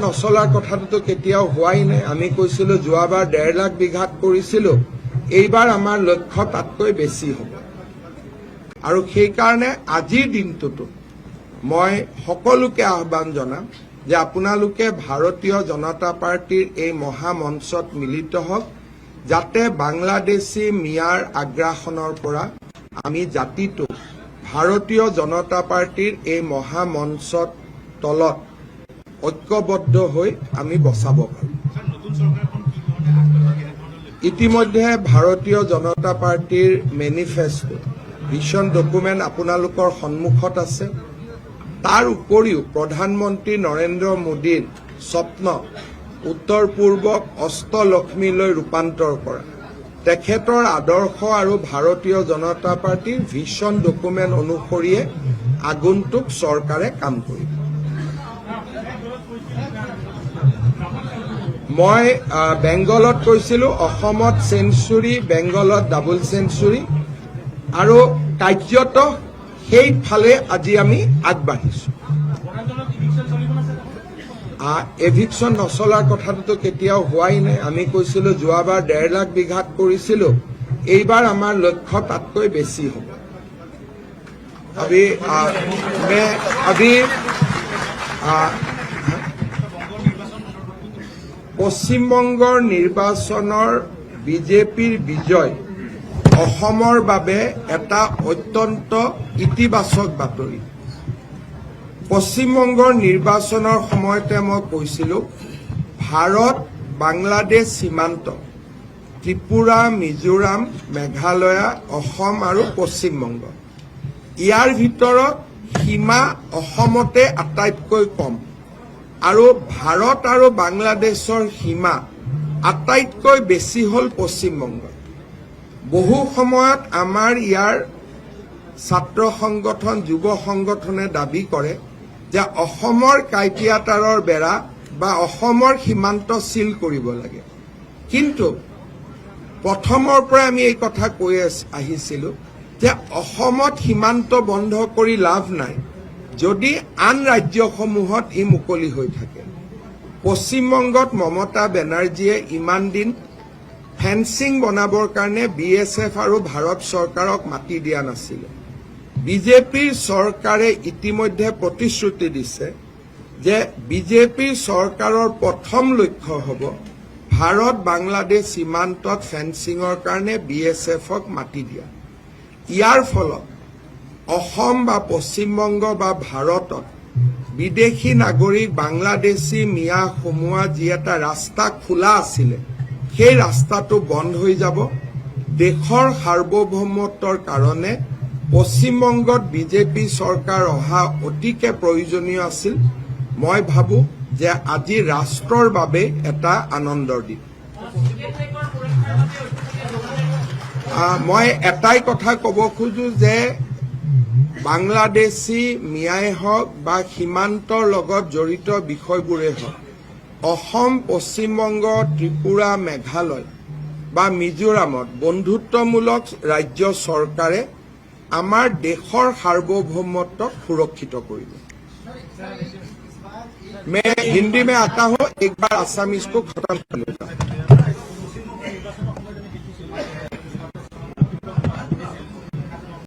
নচলাৰ কথাটো কেতিয়াও হোৱাই নাই। আমি কৈছিলো যোৱাবাৰ 1.5 লাখ বিঘাত কৰিছিলো, এইবাৰ আমাৰ লক্ষ্য তাতকৈ বেছি হ'ব। আৰু সেইকাৰণে আজিৰ দিনটোতো মই সকলোকে আহ্বান জনাম যে আপোনালোকে ভাৰতীয় জনতা পাৰ্টিৰ এই মহামঞ্চত মিলিত হওক, যাতে বাংলাদেশী মিয়াৰ আগ্ৰাসনৰ পৰা আমি জাতিটো ভাৰতীয় জনতা পাৰ্টিৰ এই মহামঞ্চত তলত ঐক্যবদ্ধ হৈ আমি বচাব পাৰোঁ। ইতিমধ্যে ভাৰতীয় জনতা পাৰ্টিৰ মেনিফেষ্টো ভিজন ডকুমেণ্ট আপোনালোকৰ সন্মুখত আছে। তাৰ উপৰিও প্ৰধানমন্ত্ৰী নৰেন্দ্ৰ মোদীৰ স্বপ্ন উত্তৰ পূৰ্বক অষ্টলক্ষ্মীলৈ ৰূপান্তৰ কৰা, তেখেতৰ আদৰ্শ আৰু ভাৰতীয় জনতা পাৰ্টিৰ ভিজন ডকুমেণ্ট অনুসৰিয়ে আগন্তুক চৰকাৰে কাম কৰিব। মই বেংগলত কৈছিলো অসমত চেঞ্চুৰী, বেংগলত ডাবল চেঞ্চুৰী, আৰু কাৰ্যত সেইফালে আজি আমি আগবাঢ়িছো। এভিকশ্যন নচলাৰ কথাটো কেতিয়াও হোৱাই নাই। আমি কৈছিলো যোৱাবাৰ 1.5 লাখ বিঘাত কৰিছিলো, এইবাৰ আমাৰ লক্ষ্য তাতকৈ বেছি হ'ব। পশ্চিমবংগৰ নিৰ্বাচনৰ বিজেপিৰ বিজয় অসমৰ বাবে এটা অত্যন্ত ইতিবাচক বাতৰি। পশ্চিমবংগৰ নিৰ্বাচনৰ সময়তে মই কৈছিলো ভাৰত বাংলাদেশ সীমান্ত ত্ৰিপুৰা, মিজোৰাম, মেঘালয়, অসম আৰু পশ্চিমবংগ, ইয়াৰ ভিতৰত সীমা অসমতে আটাইতকৈ কম, আৰু ভাৰত আৰু বাংলাদেশৰ সীমা আটাইতকৈ বেছি হ'ল পশ্চিমবংগত। বহু সময়ত আমাৰ ইয়াৰ ছাত্ৰ সংগঠন, যুৱ সংগঠনে দাবী কৰে যে অসমৰ কাইটিয়াতাৰৰ বেৰা বা অসমৰ সীমান্ত চিল কৰিব লাগে। কিন্তু প্ৰথমৰ পৰা আমি এই কথা কৈ আহিছিলো যে অসমত সীমান্ত বন্ধ কৰি লাভ নাই যদি আন ৰাজ্যসমূহত ই মুকলি হৈ থাকে। পশ্চিমবংগত মমতা বেনাৰ্জীয়ে ইমান দিন ফেন্সিং বনাবৰ কাৰণে BSF আৰু ভাৰত চৰকাৰক মাতি দিয়া নাছিলে। বিজেপিৰ চৰকাৰে ইতিমধ্যে প্ৰতিশ্ৰুতি দিছে যে বিজেপিৰ চৰকাৰৰ প্ৰথম লক্ষ্য হ'ব ভাৰত বাংলাদেশ সীমান্তত ফেন্সিঙৰ কাৰণে BSFক মাতি দিয়া। ইয়াৰ ফলত অসম বা পশ্চিমবংগ বা ভাৰতত বিদেশী নাগৰিক বাংলাদেশী মিয়া সোমোৱা যি এটা ৰাস্তা খোলা আছিলে, সেই ৰাস্তাটো বন্ধ হৈ যাব। দেশৰ সাৰ্বভৌমত্বৰ কাৰণে পশ্চিমবংগত বিজেপি চৰকাৰ অহা অতিকে প্ৰয়োজনীয় আছিল। মই ভাবো যে আজি ৰাষ্ট্ৰৰ বাবে এটা আনন্দৰ দিন। মই এটাই কথা ক'ব খোজো যে বাংলাদেশী মিয়াই হওক বা সীমান্তৰ লগত জড়িত বিষয়বোৰেই হওক, অসম, পশ্চিমবংগ, ত্ৰিপুৰা, মেঘালয় বা মিজোৰামত বন্ধুত্বমূলক ৰাজ্য চৰকাৰে আমাৰ দেশৰ সাৰ্বভৌমত্বক সুৰক্ষিত কৰিব। मैं हिंदी में आता हूं, एक बार आसामीज को खत्म कर लेता हूं।